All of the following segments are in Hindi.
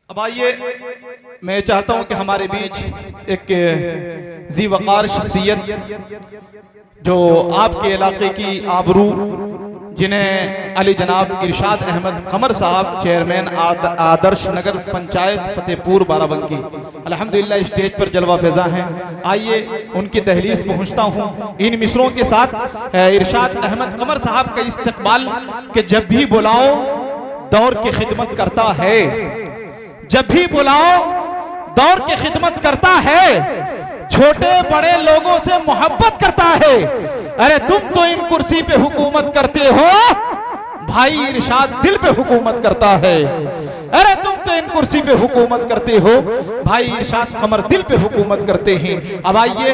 अब आइए, मैं चाहता हूं कि हमारे बीच एक जी वकार शख्सियत जो आपके इलाके की आबरू, जिन्हें अली जनाब इरशाद अहमद कमर साहब, चेयरमैन आदर्श नगर पंचायत फतेहपुर बाराबंकी, अल्हम्दुलिल्लाह स्टेज पर जलवा फिजा हैं। आइए उनकी दहलीज पहुंचता हूं इन मिसरों के साथ। इरशाद अहमद कमर साहब का इस्तकबाल कि जब भी बुलाओ दौर की खिदमत करता है, जब भी बुलाओ दौर की खिदमत करता है, छोटे बड़े लोगों से मोहब्बत करता है। अरे तुम तो इन कुर्सी पे हुकूमत करते हो, भाई इरशाद दिल पे हुकूमत करता है। अरे तुम तो इन कुर्सी पे हुकूमत करते हो, भाई इरशाद कमर दिल पे हुकूमत करते हैं। अब आइए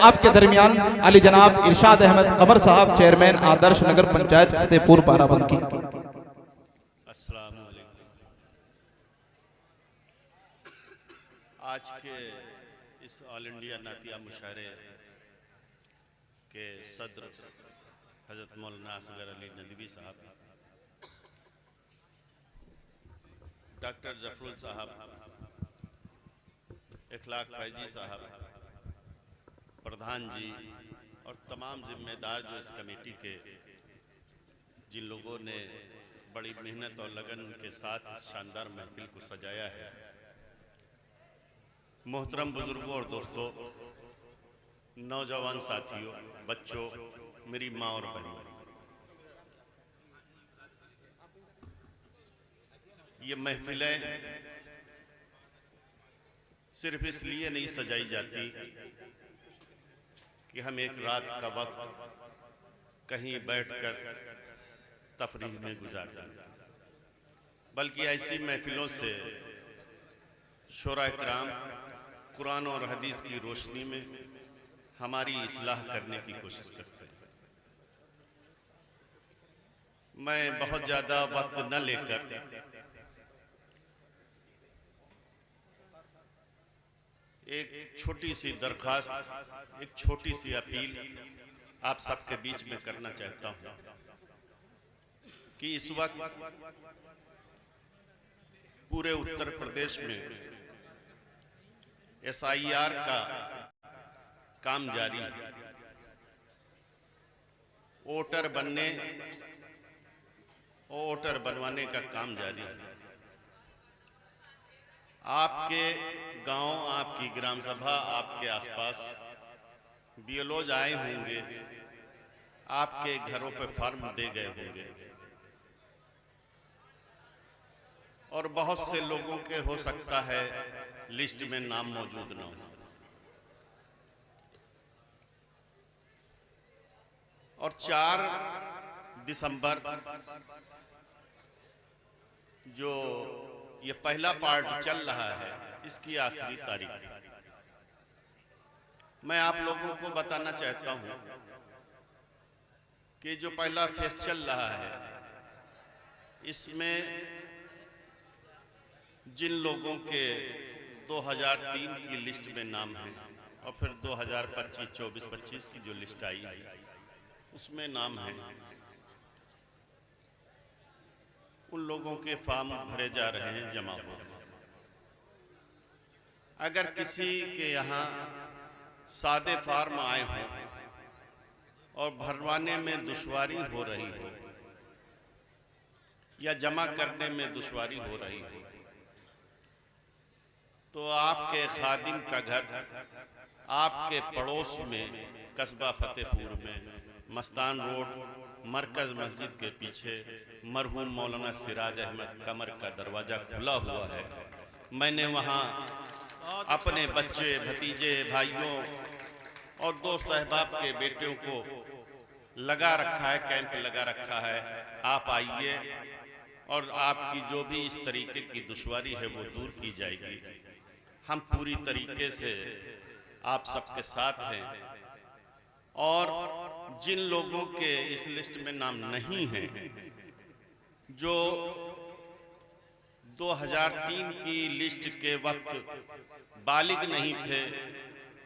आपके दरमियान अली जनाब इरशाद अहमद कमर साहब, चेयरमैन आदर्श नगर पंचायत फतेहपुर बाराबंकी। आज के इस ऑल इंडिया नातिया मुशायरे के सदर हजरत मौलाना असगर अली नदवी साहब, डॉक्टर जफरुल साहब, इखलाक फैजी साहब, प्रधान जी और तमाम जिम्मेदार जो इस कमेटी के, जिन लोगों ने बड़ी मेहनत और लगन के साथ इस शानदार महफिल को सजाया है, मोहतरम बुजुर्गों और दोस्तों, नौजवान साथियों, बच्चों, मेरी माँ और बहनों, ये महफिलें सिर्फ इसलिए नहीं सजाई जाती कि हम एक रात का वक्त कहीं बैठकर तफरीह में गुजार दें, बल्कि ऐसी महफिलों से शोरा-ए-किराम कुरान और हदीस की रोशनी में हमारी इस्लाह करने की कोशिश करते हैं। मैं बहुत ज़्यादा वक्त न लेकर एक छोटी सी दरख्वास्त, एक छोटी सी अपील आप सबके बीच में करना चाहता हूं कि इस वक्त पूरे उत्तर प्रदेश में SIR का काम जारी है। वोटर बनवाने का काम जारी है। आपके गांव, आपकी ग्राम सभा, आपके आसपास BLOs आए होंगे, आपके घरों पे फॉर्म दे गए होंगे और बहुत से लोगों के हो सकता है लिस्ट में नाम मौजूद ना हो। और 4 दिसंबर जो ये पहला पार्ट चल रहा है, इसकी आखिरी तारीख है। मैं आप लोगों को बताना चाहता हूं कि जो पहला फेज चल रहा है, इसमें जिन लोगों के 2003 की लिस्ट में नाम है और फिर 2025, 24, 25 की जो लिस्ट आई उसमें नाम है, उन लोगों के फॉर्म भरे जा रहे हैं, जमा हो रहे हैं। अगर किसी के यहाँ सादे फॉर्म आए हों और भरवाने में दुश्वारी हो रही हो या जमा करने में दुश्वारी हो रही हो, तो आपके खादिम का घर आपके पड़ोस में कस्बा फतेहपुर में मस्तान रोड मरकज मस्जिद के पीछे मरहूम मौलाना सिराज अहमद कमर का दरवाजा खुला हुआ है। मैंने वहाँ अपने बच्चे, भतीजे, भाइयों और दोस्त अहबाब के बेटियों को लगा रखा है, कैंप लगा रखा है। आप आइए और आपकी जो भी इस तरीके की दुश्वारी है वो दूर की जाएगी। हम पूरी तरीके से आप सबके साथ हैं और जिन लोगों के इस लिस्ट में नाम नहीं हैं, जो 2003 की लिस्ट के वक्त बालिग नहीं थे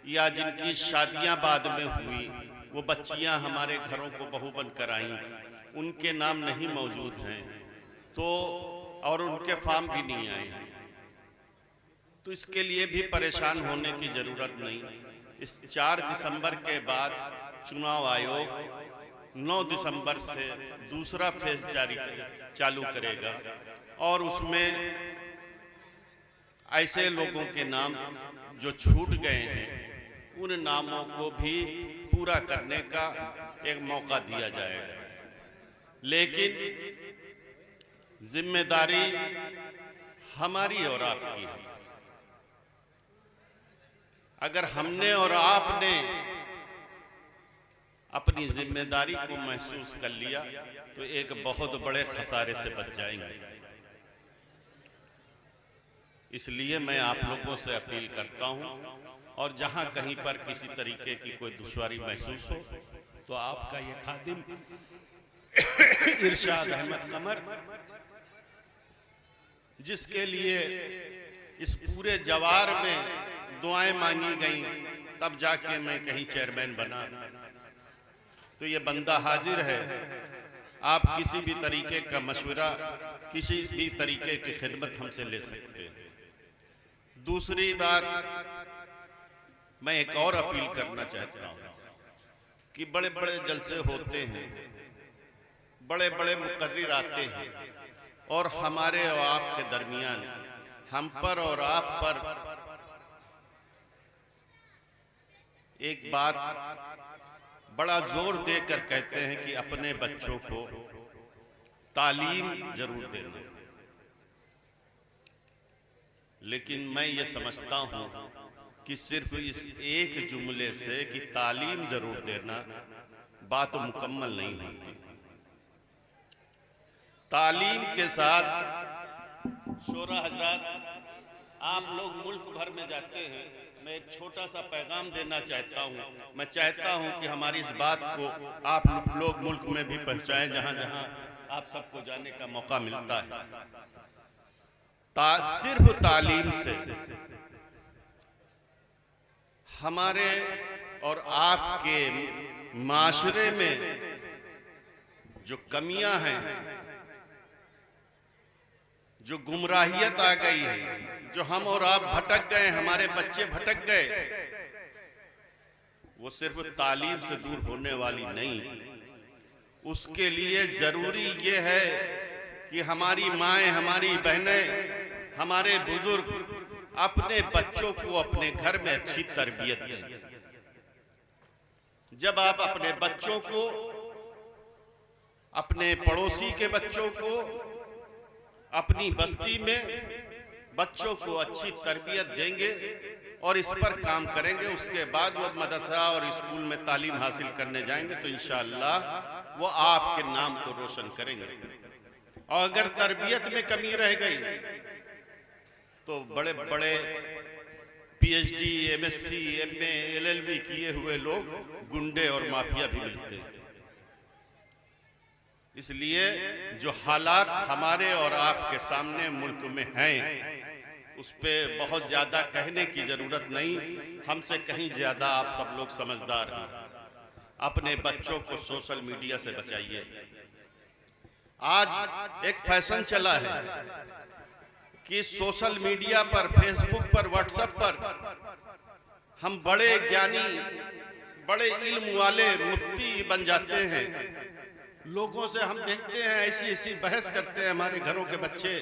या जिनकी शादियां बाद में हुई, वो बच्चियां हमारे घरों को बहू बनकर आईं, उनके नाम नहीं मौजूद हैं, तो और उनके फॉर्म भी नहीं आए हैं, तो इसके लिए भी परेशान होने की जरूरत नहीं। इस 4 दिसंबर के बाद चुनाव आयोग 9 दिसंबर से दूसरा फेज चालू करेगा और उसमें ऐसे लोगों के नाम जो छूट गए हैं उन नामों को भी पूरा करने का एक मौका दिया जाएगा। लेकिन जिम्मेदारी हमारी और आपकी है। अगर हमने और आपने अपनी जिम्मेदारी को महसूस कर लिया तो एक बहुत बड़े खसारे से बच जाएंगे। इसलिए मैं आप लोगों से अपील करता हूं, और जहां कहीं पर किसी तरीके की कोई दुश्वारी महसूस हो तो आपका ये खादिम इरशाद अहमद कमर, जिसके लिए इस पूरे जवार में दुआएं मांगी गई तब जाके मैं कहीं चेयरमैन बना, तो ये बंदा हाजिर है। आप किसी भी तरीके का मशवरा, किसी भी तरीके की खिदमत हमसे ले सकते हैं। दूसरी बात, मैं एक और अपील करना चाहता हूं कि बड़े बड़े जलसे होते हैं, बड़े बड़े मुकर्रिर आते हैं, और हमारे और आपके दरमियान हम पर और आप पर एक बात बड़ा जोर देकर कहते हैं कि अपने बच्चों को तालीम जरूर देना। लेकिन मैं ये समझता हूं कि सिर्फ इस एक जुमले से कि तालीम जरूर देना बात मुकम्मल नहीं होती। तालीम के साथ शोरा हजरात, आप लोग मुल्क भर में जाते हैं, मैं एक छोटा सा पैगाम देना चाहता हूं। मैं चाहता हूं कि हमारी इस बात को आप लोग मुल्क में भी पहुंचाएं, जहां जहां आप सबको जाने का मौका मिलता है। सिर्फ तालीम से हमारे और आपके माशरे में जो कमियां हैं, जो गुमराहियत आ गई है, जो हम और आप भटक गए, हमारे बच्चे भटक गए, वो सिर्फ तालीम से दूर होने वाली नहीं। उसके लिए जरूरी ये है कि हमारी माएं, हमारी बहनें, हमारे बुजुर्ग अपने बच्चों को अपने घर में अच्छी तरबियत दें। जब आप अपने बच्चों को, अपने पड़ोसी के बच्चों को, अपनी बस्ती में बच्चों को अच्छी तरबियत देंगे और इस पर काम करेंगे, उसके बाद वो मदरसा और स्कूल में तालीम हासिल करने जाएंगे तो इंशाअल्लाह वो आपके नाम को रोशन करेंगे। और अगर तरबियत में कमी रह गई तो बड़े बड़े PhD, MSc, MA, LLB किए हुए लोग गुंडे और माफिया भी मिलते हैं। इसलिए जो हालात हमारे और आपके सामने मुल्क में हैं, उस पे बहुत ज्यादा कहने की जरूरत नहीं। हमसे कहीं ज्यादा आप सब लोग समझदार हैं। अपने बच्चों को सोशल मीडिया से बचाइए। आज एक फैशन चला है कि सोशल मीडिया पर, फेसबुक पर, व्हाट्सएप पर हम बड़े ज्ञानी, बड़े इल्म वाले मुफ्ती बन जाते हैं। लोगों से हम देखते हैं ऐसी ऐसी बहस करते हैं हमारे घरों के बच्चे,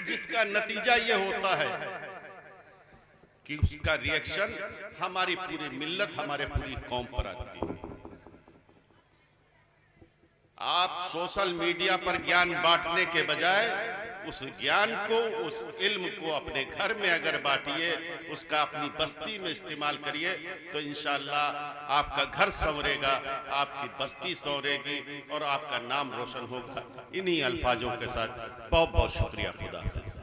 जिसका नतीजा ये होता है कि उसका रिएक्शन हमारी पूरी मिल्लत, हमारे पूरी कौम पर आती है। आप सोशल मीडिया पर ज्ञान बांटने के बजाय उस ज्ञान को, उस इल्म को अपने घर में अगर बांटिए, उसका अपनी बस्ती में इस्तेमाल करिए तो इंशाअल्लाह आपका घर संवरेगा, आपकी बस्ती संवरेगी और आपका नाम रोशन होगा। इन्हीं अल्फाजों के साथ बहुत बहुत शुक्रिया। खुदा हाफिज़।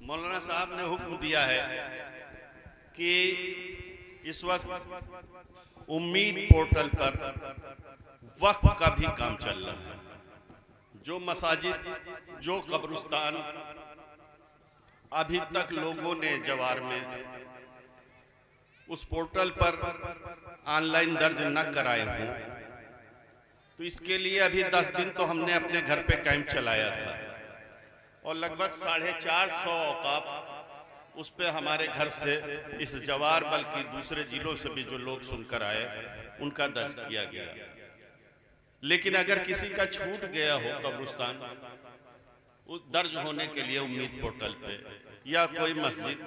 मौलाना साहब ने हुक्म दिया है कि इस वक्त उम्मीद पोर्टल पर वक्फ का भी काम चल रहा है। जो मसाजिद, जो कब्रिस्तान अभी तक लोगों ने जवार में उस पोर्टल पर ऑनलाइन दर्ज न कराए हों, तो इसके लिए अभी 10 दिन तो हमने अपने घर पे कैंप चलाया था और लगभग 450 औकाफ उस पे हमारे घर से इस जवार बल्कि दूसरे जिलों से भी जो लोग सुनकर आए उनका दर्ज किया गया। लेकिन अगर किसी का छूट गया हो कब्रिस्तान दर्ज होने के लिए उम्मीद पोर्टल पे, या कोई मस्जिद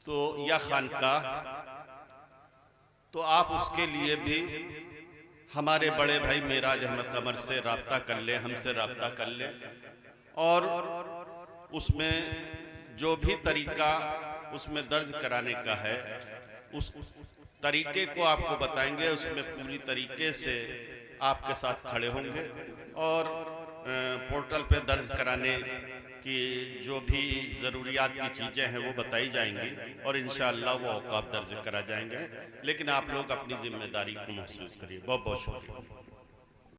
तो या खानकाह, तो आप उसके लिए भी हमारे बड़े भाई मेराज अहमद कमर से राब्ता कर ले, हमसे राब्ता कर ले, और उसमें जो भी तरीका उसमें दर्ज कराने का है उस तरीके को आपको बताएंगे। उसमें पूरी तरीके से आपके साथ खड़े होंगे और पोर्टल पे दर्ज कराने की जो भी ज़रूरियात की चीज़ें हैं वो बताई जाएंगी और इंशाअल्लाह वो औकाफ दर्ज करा जाएंगे। लेकिन आप लोग अपनी जिम्मेदारी को महसूस करिए। बहुत बहुत शुक्रिया।